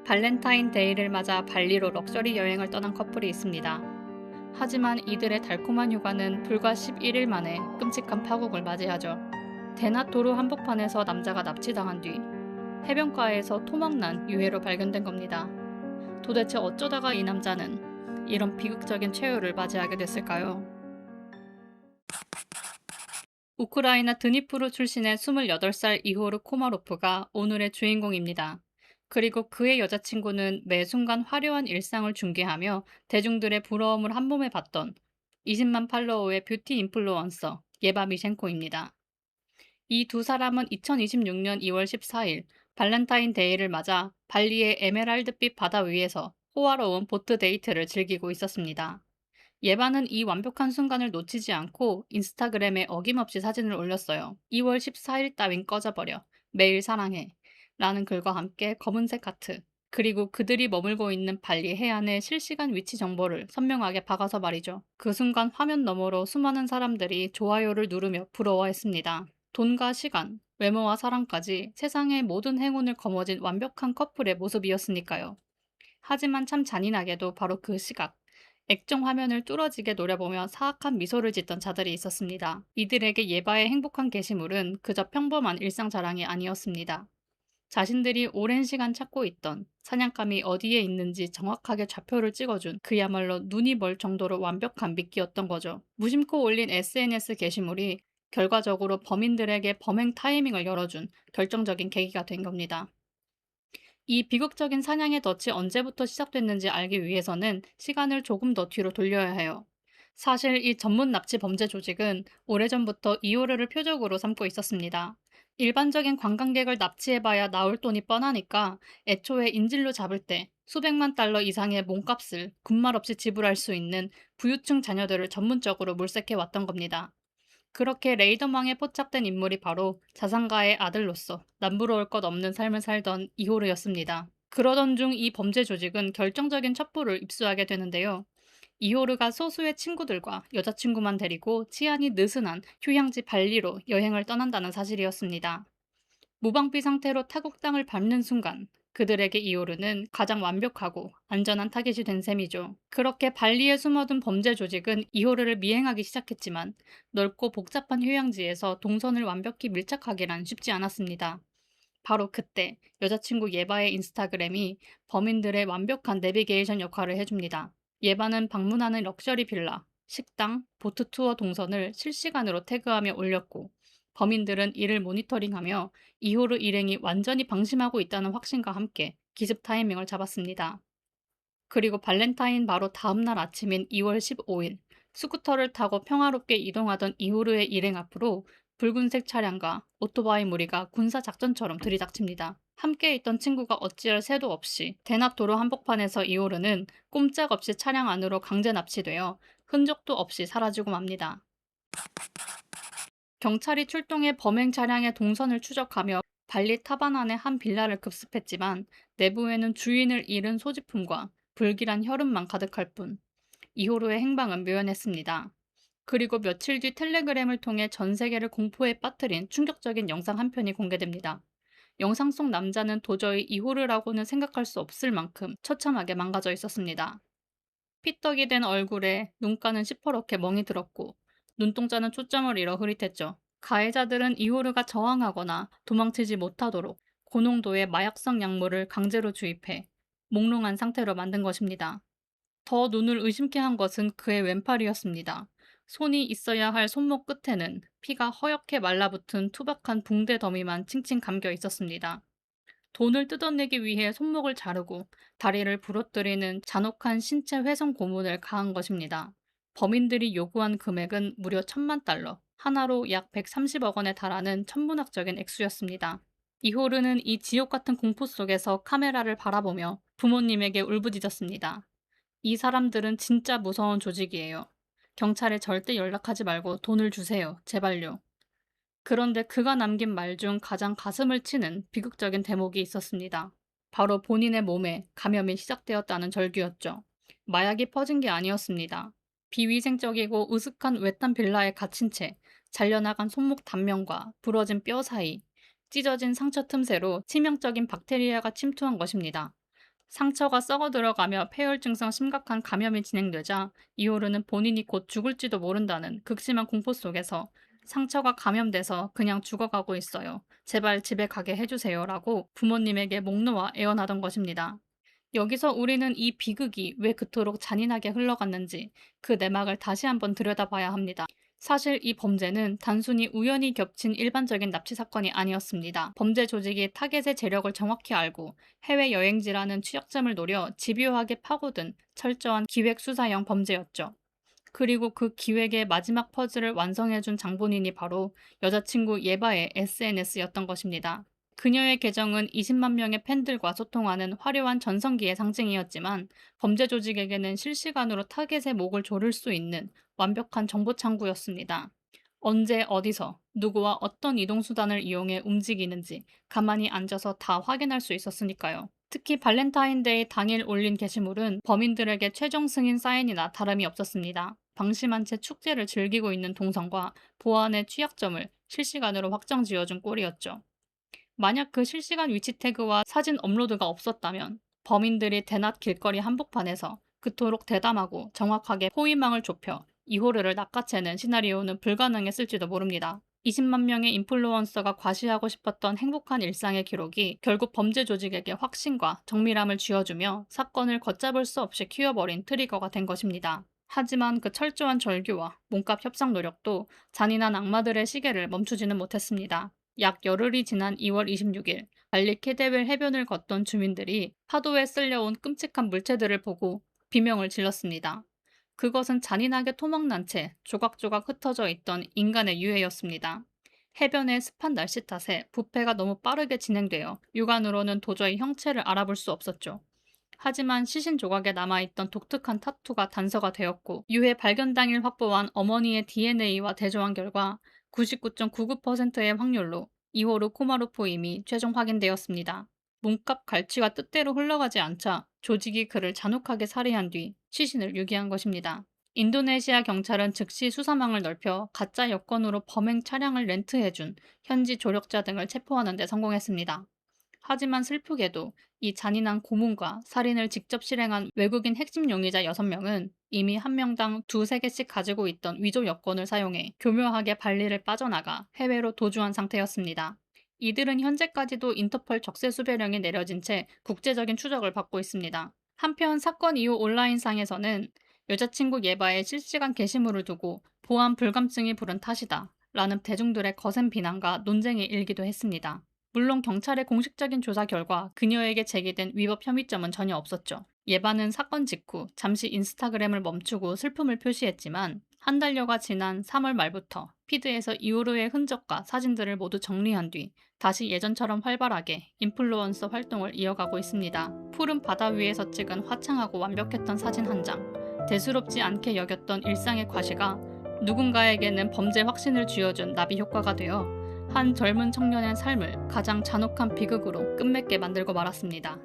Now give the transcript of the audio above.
발렌타인데이를 맞아 발리로 럭셔리 여행을 떠난 커플이 있습니다. 하지만 이들의 달콤한 휴가는 불과 11일 만에 끔찍한 파국을 맞이하죠. 데나토르 한복판에서 남자가 납치당한 뒤 해변가에서 토막난 유해로 발견된 겁니다. 도대체 어쩌다가 이 남자는 이런 비극적인 최후를 맞이하게 됐을까요? 우크라이나 드니프로 출신의 28살 이호르 코마로프가 오늘의 주인공입니다. 그리고 그의 여자친구는 매 순간 화려한 일상을 중계하며 대중들의 부러움을 한 몸에 받던 20만 팔로워의 뷰티 인플루언서 예바 미셴코입니다. 이 두 사람은 2026년 2월 14일 발렌타인데이를 맞아 발리의 에메랄드빛 바다 위에서 호화로운 보트 데이트를 즐기고 있었습니다. 예바는 이 완벽한 순간을 놓치지 않고 인스타그램에 어김없이 사진을 올렸어요. 2월 14일 따윈 꺼져버려. 매일 사랑해. 라는 글과 함께 검은색 하트. 그리고 그들이 머물고 있는 발리 해안의 실시간 위치 정보를 선명하게 박아서 말이죠. 그 순간 화면 너머로 수많은 사람들이 좋아요를 누르며 부러워했습니다. 돈과 시간, 외모와 사랑까지 세상의 모든 행운을 거머쥔 완벽한 커플의 모습이었으니까요. 하지만 참 잔인하게도 바로 그 시각, 액정 화면을 뚫어지게 노려보며 사악한 미소를 짓던 자들이 있었습니다. 이들에게 예바의 행복한 게시물은 그저 평범한 일상 자랑이 아니었습니다. 자신들이 오랜 시간 찾고 있던 사냥감이 어디에 있는지 정확하게 좌표를 찍어준 그야말로 눈이 멀 정도로 완벽한 미끼였던 거죠. 무심코 올린 SNS 게시물이 결과적으로 범인들에게 범행 타이밍을 열어준 결정적인 계기가 된 겁니다. 이 비극적인 사냥의 덫이 언제부터 시작됐는지 알기 위해서는 시간을 조금 더 뒤로 돌려야 해요. 사실 이 전문 납치 범죄 조직은 오래전부터 이호르를 표적으로 삼고 있었습니다. 일반적인 관광객을 납치해봐야 나올 돈이 뻔하니까 애초에 인질로 잡을 때 수백만 달러 이상의 몸값을 군말 없이 지불할 수 있는 부유층 자녀들을 전문적으로 물색해 왔던 겁니다. 그렇게 레이더망에 포착된 인물이 바로 자산가의 아들로서 남부러울 것 없는 삶을 살던 이호르였습니다. 그러던 중 이 범죄 조직은 결정적인 첩보를 입수하게 되는데요. 이호르가 소수의 친구들과 여자친구만 데리고 치안이 느슨한 휴양지 발리로 여행을 떠난다는 사실이었습니다. 무방비 상태로 타국 땅을 밟는 순간 그들에게 이호르는 가장 완벽하고 안전한 타깃이 된 셈이죠. 그렇게 발리에 숨어둔 범죄 조직은 이호르를 미행하기 시작했지만 넓고 복잡한 휴양지에서 동선을 완벽히 밀착하기란 쉽지 않았습니다. 바로 그때 여자친구 예바의 인스타그램이 범인들의 완벽한 내비게이션 역할을 해줍니다. 예바는 방문하는 럭셔리 빌라, 식당, 보트 투어 동선을 실시간으로 태그하며 올렸고 범인들은 이를 모니터링하며 이호르 일행이 완전히 방심하고 있다는 확신과 함께 기습 타이밍을 잡았습니다. 그리고 발렌타인 바로 다음날 아침인 2월 15일 스쿠터를 타고 평화롭게 이동하던 이호르의 일행 앞으로 붉은색 차량과 오토바이 무리가 군사작전처럼 들이닥칩니다. 함께 있던 친구가 어찌할 새도 없이 대낮도로 한복판에서 이호르는 꼼짝없이 차량 안으로 강제 납치되어 흔적도 없이 사라지고 맙니다. 경찰이 출동해 범행 차량의 동선을 추적하며 발리 타바난의 한 빌라를 급습했지만 내부에는 주인을 잃은 소지품과 불길한 혈흔만 가득할 뿐 이호르의 행방은 묘연했습니다. 그리고 며칠 뒤 텔레그램을 통해 전 세계를 공포에 빠뜨린 충격적인 영상 한 편이 공개됩니다. 영상 속 남자는 도저히 이호르라고는 생각할 수 없을 만큼 처참하게 망가져 있었습니다. 피떡이 된 얼굴에 눈가는 시퍼렇게 멍이 들었고 눈동자는 초점을 잃어 흐릿했죠. 가해자들은 이호르가 저항하거나 도망치지 못하도록 고농도의 마약성 약물을 강제로 주입해 몽롱한 상태로 만든 것입니다. 더 눈을 의심케 한 것은 그의 왼팔이었습니다. 손이 있어야 할 손목 끝에는 피가 허옇게 말라붙은 투박한 붕대 더미만 칭칭 감겨 있었습니다. 돈을 뜯어내기 위해 손목을 자르고 다리를 부러뜨리는 잔혹한 신체 훼손 고문을 가한 것입니다. 범인들이 요구한 금액은 무려 1,000만 달러, 하나로 약 130억 원에 달하는 천문학적인 액수였습니다. 이호르는 이 지옥 같은 공포 속에서 카메라를 바라보며 부모님에게 울부짖었습니다. 이 사람들은 진짜 무서운 조직이에요. 경찰에 절대 연락하지 말고 돈을 주세요. 제발요. 그런데 그가 남긴 말 중 가장 가슴을 치는 비극적인 대목이 있었습니다. 바로 본인의 몸에 감염이 시작되었다는 절규였죠. 마약이 퍼진 게 아니었습니다. 비위생적이고 으슥한 외딴 빌라에 갇힌 채 잘려나간 손목 단면과 부러진 뼈 사이, 찢어진 상처 틈새로 치명적인 박테리아가 침투한 것입니다. 상처가 썩어 들어가며 폐혈증성 심각한 감염이 진행되자 이호르는 본인이 곧 죽을지도 모른다는 극심한 공포 속에서 상처가 감염돼서 그냥 죽어가고 있어요. 제발 집에 가게 해주세요라고 부모님에게 목 놓아 애원하던 것입니다. 여기서 우리는 이 비극이 왜 그토록 잔인하게 흘러갔는지 그 내막을 다시 한번 들여다봐야 합니다. 사실 이 범죄는 단순히 우연히 겹친 일반적인 납치 사건이 아니었습니다. 범죄 조직이 타겟의 재력을 정확히 알고 해외여행지라는 취약점을 노려 집요하게 파고든 철저한 기획수사형 범죄였죠. 그리고 그 기획의 마지막 퍼즐을 완성해준 장본인이 바로 여자친구 예바의 SNS였던 것입니다. 그녀의 계정은 20만 명의 팬들과 소통하는 화려한 전성기의 상징이었지만 범죄 조직에게는 실시간으로 타겟의 목을 조를 수 있는 완벽한 정보 창구였습니다. 언제 어디서 누구와 어떤 이동수단을 이용해 움직이는지 가만히 앉아서 다 확인할 수 있었으니까요. 특히 발렌타인데이 당일 올린 게시물은 범인들에게 최종 승인 사인이나 다름이 없었습니다. 방심한 채 축제를 즐기고 있는 동성과 보안의 취약점을 실시간으로 확정 지어준 꼴이었죠. 만약 그 실시간 위치 태그와 사진 업로드가 없었다면 범인들이 대낮 길거리 한복판에서 그토록 대담하고 정확하게 포위망을 좁혀 이호르를 낚아채는 시나리오는 불가능했을지도 모릅니다. 20만 명의 인플루언서가 과시하고 싶었던 행복한 일상의 기록이 결국 범죄 조직에게 확신과 정밀함을 쥐어주며 사건을 걷잡을 수 없이 키워버린 트리거가 된 것입니다. 하지만 그 철저한 절규와 몸값 협상 노력도 잔인한 악마들의 시계를 멈추지는 못했습니다. 약 열흘이 지난 2월 26일 발리 케데웰 해변을 걷던 주민들이 파도에 쓸려온 끔찍한 물체들을 보고 비명을 질렀습니다. 그것은 잔인하게 토막난 채 조각조각 흩어져 있던 인간의 유해였습니다. 해변의 습한 날씨 탓에 부패가 너무 빠르게 진행되어 육안으로는 도저히 형체를 알아볼 수 없었죠. 하지만 시신 조각에 남아있던 독특한 타투가 단서가 되었고 유해 발견 당일 확보한 어머니의 DNA와 대조한 결과 99.99%의 확률로 이호르 코마로프임이 최종 확인되었습니다. 몸값 갈취가 뜻대로 흘러가지 않자 조직이 그를 잔혹하게 살해한 뒤 시신을 유기한 것입니다. 인도네시아 경찰은 즉시 수사망을 넓혀 가짜 여권으로 범행 차량을 렌트해준 현지 조력자 등을 체포하는 데 성공했습니다. 하지만 슬프게도 이 잔인한 고문과 살인을 직접 실행한 외국인 핵심 용의자 6명은 이미 한 명당 2~3개씩 가지고 있던 위조 여권을 사용해 교묘하게 발리를 빠져나가 해외로 도주한 상태였습니다. 이들은 현재까지도 인터폴 적세 수배령이 내려진 채 국제적인 추적을 받고 있습니다. 한편 사건 이후 온라인상에서는 여자친구 예바의 실시간 게시물을 두고 보안 불감증이 부른 탓이다 라는 대중들의 거센 비난과 논쟁이 일기도 했습니다. 물론 경찰의 공식적인 조사 결과 그녀에게 제기된 위법 혐의점은 전혀 없었죠. 예바는 사건 직후 잠시 인스타그램을 멈추고 슬픔을 표시했지만 한 달여가 지난 3월 말부터 피드에서 이호르의 흔적과 사진들을 모두 정리한 뒤 다시 예전처럼 활발하게 인플루언서 활동을 이어가고 있습니다. 푸른 바다 위에서 찍은 화창하고 완벽했던 사진 한 장, 대수롭지 않게 여겼던 일상의 과시가 누군가에게는 범죄 확신을 쥐어준 나비 효과가 되어 한 젊은 청년의 삶을 가장 잔혹한 비극으로 끝맺게 만들고 말았습니다.